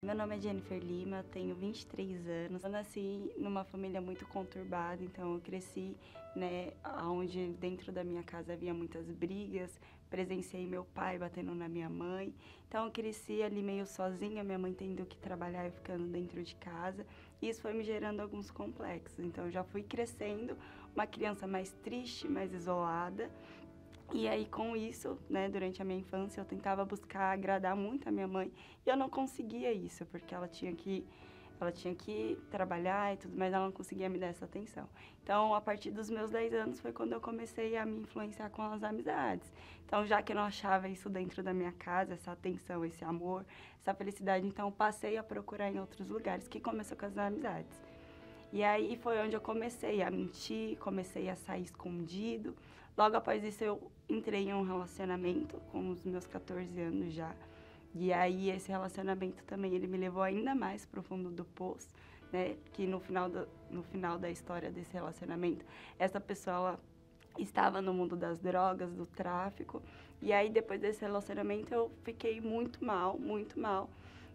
Meu nome é Jennifer Lima, tenho 23 anos. Eu nasci numa família muito conturbada, então eu cresci, né, onde dentro da minha casa havia muitas brigas, presenciei meu pai batendo na minha mãe. Então eu cresci ali meio sozinha, minha mãe tendo que trabalhar e ficando dentro de casa. E isso foi me gerando alguns complexos. Então eu já fui crescendo uma criança mais triste, mais isolada. E aí, com isso, né, durante a minha infância, eu tentava buscar agradar muito a minha mãe e eu não conseguia isso, porque ela tinha que trabalhar e tudo, mas ela não conseguia me dar essa atenção. Então, a partir dos meus 10 anos foi quando eu comecei a me influenciar com as amizades. Então, já que eu não achava isso dentro da minha casa, essa atenção, esse amor, essa felicidade, então eu passei a procurar em outros lugares, que começou com as amizades. E aí foi onde eu comecei a mentir, comecei a sair escondido. Logo após isso eu entrei em um relacionamento com os meus 14 anos já. E aí esse relacionamento também ele me levou ainda mais para o fundo do poço, né? Que no final da história desse relacionamento, essa pessoa ela estava no mundo das drogas, do tráfico. E aí depois desse relacionamento eu fiquei muito mal, muito mal.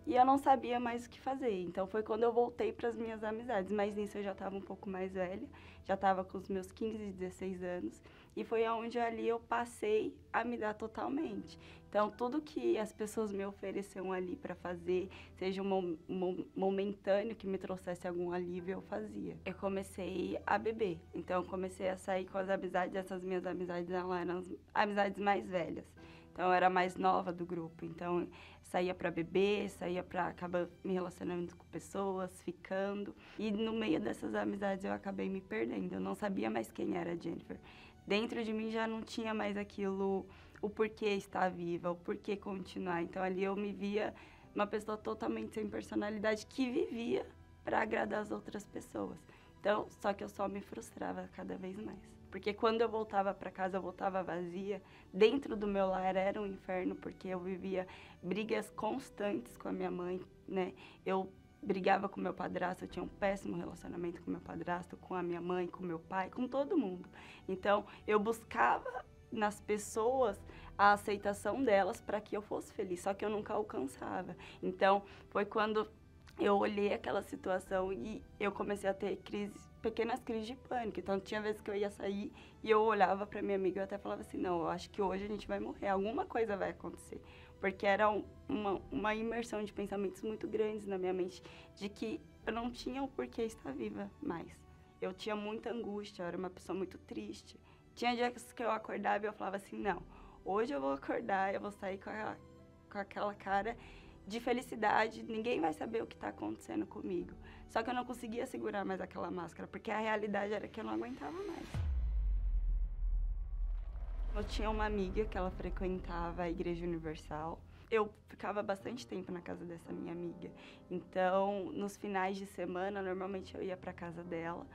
E eu não sabia mais o que fazer. Então foi quando eu voltei para as minhas amizades. Mas nisso eu já estava um pouco mais velha, já estava com os meus 15, 16 anos. E foi aonde ali eu passei a me dar totalmente. Então tudo que as pessoas me ofereciam ali para fazer, seja momentâneo que me trouxesse algum alívio, eu fazia. Eu comecei a beber. Então eu comecei a sair com as amizades. Essas minhas amizades elas eram as amizades mais velhas. Então, eu era a mais nova do grupo. Então, saía para beber, saía para acabar me relacionando com pessoas, ficando. E no meio dessas amizades, eu acabei me perdendo. Eu não sabia mais quem era a Jennifer. Dentro de mim já não tinha mais aquilo, o porquê estar viva, o porquê continuar. Então, ali eu me via uma pessoa totalmente sem personalidade que vivia para agradar as outras pessoas. Então, só que eu só me frustrava cada vez mais. Porque quando eu voltava para casa, eu voltava vazia. Dentro do meu lar era um inferno, porque eu vivia brigas constantes com a minha mãe, né? Eu brigava com meu padrasto, eu tinha um péssimo relacionamento com meu padrasto, com a minha mãe, com meu pai, com todo mundo. Então, eu buscava nas pessoas a aceitação delas para que eu fosse feliz, só que eu nunca alcançava. Então, foi quando eu olhei aquela situação e eu comecei a ter pequenas crises de pânico. Então, tinha vezes que eu ia sair e eu olhava para minha amiga e eu até falava assim, não, eu acho que hoje a gente vai morrer, alguma coisa vai acontecer. Porque era uma imersão de pensamentos muito grandes na minha mente, de que eu não tinha o porquê estar viva mais. Eu tinha muita angústia, eu era uma pessoa muito triste. Tinha dias que eu acordava e eu falava assim, não, hoje eu vou acordar, eu vou sair com aquela cara de felicidade, ninguém vai saber o que está acontecendo comigo. Só que eu não conseguia segurar mais aquela máscara, porque a realidade era que eu não aguentava mais. Eu tinha uma amiga que ela frequentava a Igreja Universal. Eu ficava bastante tempo na casa dessa minha amiga. Então, nos finais de semana, normalmente eu ia para casa dela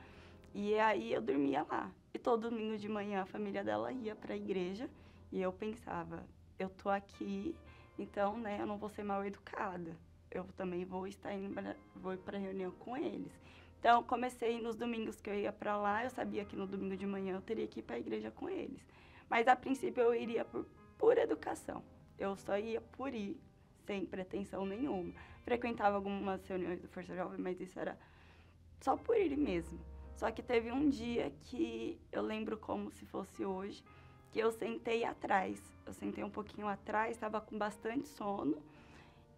e aí eu dormia lá. E todo domingo de manhã a família dela ia para a igreja e eu pensava, eu tô aqui, então, né, eu não vou ser mal educada. Eu também vou estar indo vou ir para reunião com eles. Então, comecei nos domingos que eu ia para lá, eu sabia que no domingo de manhã eu teria que ir para a igreja com eles. Mas a princípio eu iria por pura educação. Eu só ia por ir, sem pretensão nenhuma. Frequentava algumas reuniões do Força Jovem, mas isso era só por ir mesmo. Só que teve um dia que eu lembro como se fosse hoje, que eu sentei atrás. Eu sentei um pouquinho atrás, estava com bastante sono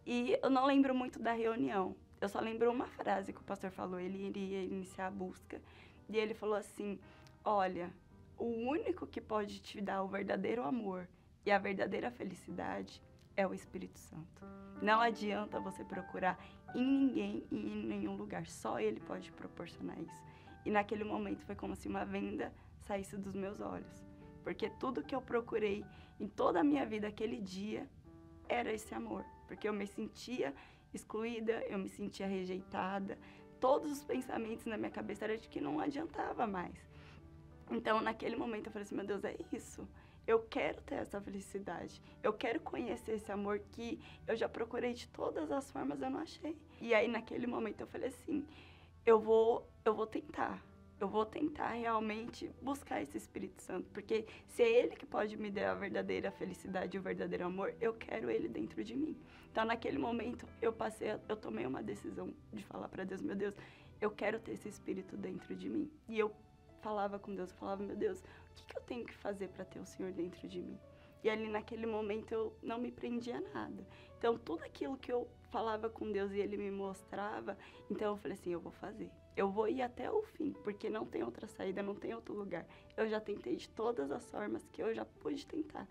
e eu não lembro muito da reunião. Eu só lembro uma frase que o pastor falou, ele iria iniciar a busca. E ele falou assim, olha, o único que pode te dar o verdadeiro amor e a verdadeira felicidade é o Espírito Santo. Não adianta você procurar em ninguém e em nenhum lugar, só Ele pode proporcionar isso. E naquele momento foi como se uma venda saísse dos meus olhos. Porque tudo que eu procurei em toda a minha vida aquele dia era esse amor. Porque eu me sentia excluída, eu me sentia rejeitada. Todos os pensamentos na minha cabeça eram de que não adiantava mais. Então, naquele momento, eu falei assim, meu Deus, é isso. Eu quero ter essa felicidade. Eu quero conhecer esse amor que eu já procurei de todas as formas, eu não achei. E aí, naquele momento, eu falei assim, eu vou tentar. eu vou tentar realmente buscar esse Espírito Santo, porque se é Ele que pode me dar a verdadeira felicidade e o verdadeiro amor, eu quero Ele dentro de mim. Então, naquele momento, eu tomei uma decisão de falar para Deus, meu Deus, eu quero ter esse Espírito dentro de mim. E eu falava com Deus, falava, meu Deus, o que eu tenho que fazer para ter o Senhor dentro de mim? E ali naquele momento eu não me prendia a nada. Então, tudo aquilo que eu falava com Deus e Ele me mostrava, então eu falei assim, eu vou fazer. Eu vou ir até o fim, porque não tem outra saída, não tem outro lugar. Eu já tentei de todas as formas que eu já pude tentar.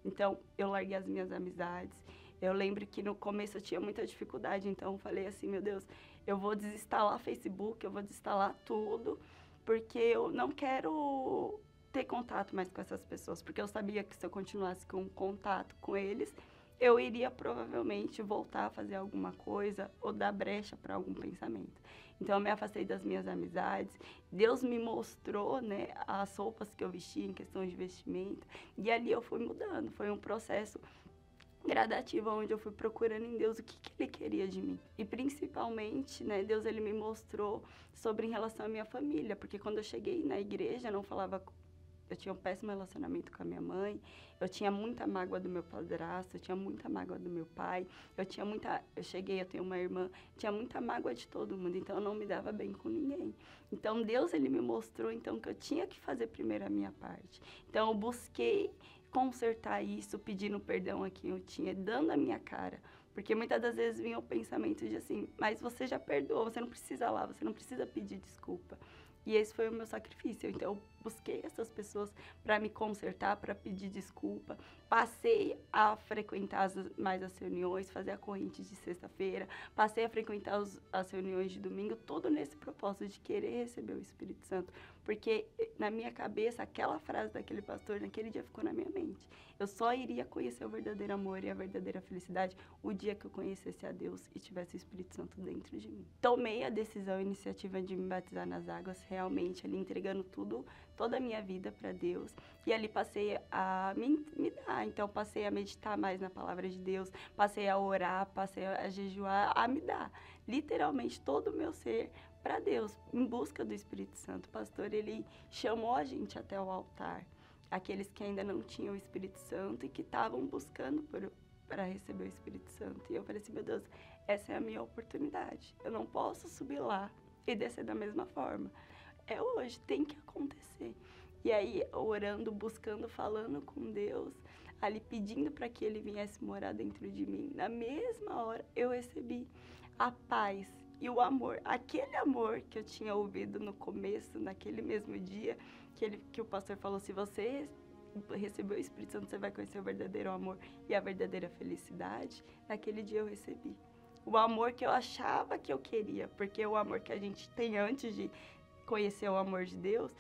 Então, eu larguei as minhas amizades. Eu lembro que no começo eu tinha muita dificuldade, então eu falei assim, meu Deus, eu vou desinstalar Facebook, eu vou desinstalar tudo, porque eu não quero ter contato mais com essas pessoas, porque eu sabia que se eu continuasse com contato com eles, eu iria provavelmente voltar a fazer alguma coisa ou dar brecha para algum pensamento. Então, eu me afastei das minhas amizades. Deus me mostrou, né, as roupas que eu vestia em questão de vestimenta. E ali eu fui mudando. Foi um processo gradativo, onde eu fui procurando em Deus o que Ele queria de mim. E principalmente, né, Deus ele me mostrou sobre em relação à minha família. Porque quando eu cheguei na igreja, eu não falava... Eu tinha um péssimo relacionamento com a minha mãe, eu tinha muita mágoa do meu padrasto, eu tinha muita mágoa do meu pai, eu tenho uma irmã, tinha muita mágoa de todo mundo, então eu não me dava bem com ninguém. Então Deus, ele me mostrou então que eu tinha que fazer primeiro a minha parte. Então eu busquei consertar isso, pedindo perdão a quem eu tinha, dando a minha cara. Porque muitas das vezes vinha o pensamento de assim, mas você já perdoou, você não precisa lá, você não precisa pedir desculpa. E esse foi o meu sacrifício. Então, eu busquei essas pessoas para me consertar, para pedir desculpa. Passei a frequentar mais as reuniões, fazer a corrente de sexta-feira. Passei a frequentar as reuniões de domingo, tudo nesse propósito de querer receber o Espírito Santo. Porque na minha cabeça, aquela frase daquele pastor, naquele dia ficou na minha mente. Eu só iria conhecer o verdadeiro amor e a verdadeira felicidade o dia que eu conhecesse a Deus e tivesse o Espírito Santo dentro de mim. Tomei a decisão, a iniciativa de me batizar nas águas, realmente, ali entregando tudo, toda a minha vida para Deus. E ali passei a me dar. Então, passei a meditar mais na palavra de Deus, passei a orar, passei a jejuar, a me dar. Literalmente, todo o meu ser para Deus, em busca do Espírito Santo. O pastor, ele chamou a gente até o altar. Aqueles que ainda não tinham o Espírito Santo e que estavam buscando para receber o Espírito Santo. E eu falei assim, meu Deus, essa é a minha oportunidade. Eu não posso subir lá e descer da mesma forma. É hoje, tem que acontecer. E aí, orando, buscando, falando com Deus, ali pedindo para que Ele viesse morar dentro de mim. Na mesma hora, eu recebi a paz e o amor. Aquele amor que eu tinha ouvido no começo, naquele mesmo dia, que o pastor falou, se você recebeu o Espírito Santo, você vai conhecer o verdadeiro amor e a verdadeira felicidade. Naquele dia eu recebi. O amor que eu achava que eu queria, porque o amor que a gente tem antes de conhecer o amor de Deus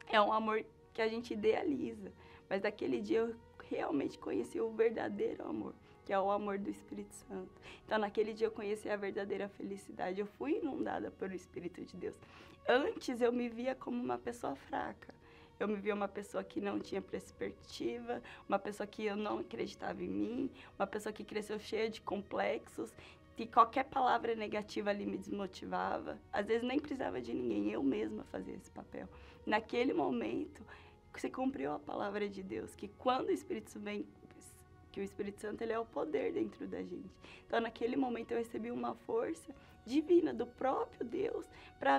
é um amor que a gente idealiza. Mas naquele dia eu realmente conheci o verdadeiro amor, que é o amor do Espírito Santo. Então, naquele dia eu conheci a verdadeira felicidade. Eu fui inundada pelo Espírito de Deus. Antes, eu me via como uma pessoa fraca. Eu me via uma pessoa que não tinha perspectiva, uma pessoa que eu não acreditava em mim, uma pessoa que cresceu cheia de complexos, que qualquer palavra negativa ali me desmotivava. Às vezes nem precisava de ninguém, eu mesma fazia esse papel. Naquele momento, se cumpriu a palavra de Deus, que quando o Espírito vem, que o Espírito Santo ele é o poder dentro da gente. Então, naquele momento, eu recebi uma força divina do próprio Deus para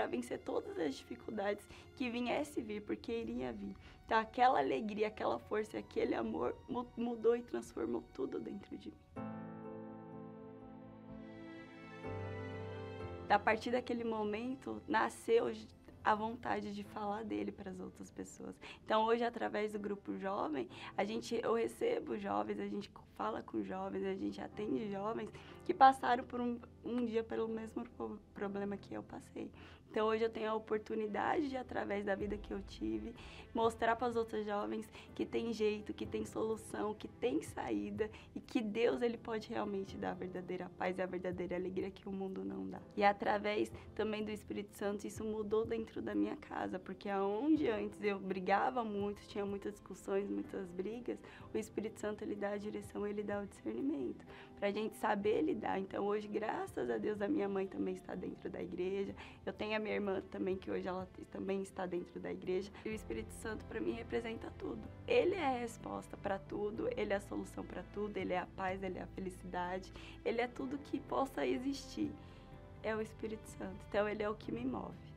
vencer todas as dificuldades que viesse vir, porque iria vir. Então, aquela alegria, aquela força, aquele amor mudou e transformou tudo dentro de mim. A partir daquele momento, nasceu a vontade de falar dele para as outras pessoas. Então, hoje, através do Grupo Jovem, eu recebo jovens, a gente fala com jovens, a gente atende jovens que passaram por um dia pelo mesmo problema que eu passei. Então, hoje eu tenho a oportunidade de, através da vida que eu tive, mostrar para os outros jovens que tem jeito, que tem solução, que tem saída e que Deus ele pode realmente dar a verdadeira paz e a verdadeira alegria que o mundo não dá. E através também do Espírito Santo, isso mudou dentro da minha casa, porque aonde antes eu brigava muito, tinha muitas discussões, muitas brigas, o Espírito Santo ele dá a direção, Então, ele dá o discernimento para a gente saber lidar. Então, hoje, graças a Deus, a minha mãe também está dentro da igreja. Eu tenho a minha irmã também, que hoje ela também está dentro da igreja. E o Espírito Santo, para mim, representa tudo. Ele é a resposta para tudo, ele é a solução para tudo, ele é a paz, ele é a felicidade, ele é tudo que possa existir. É o Espírito Santo. Então, ele é o que me move.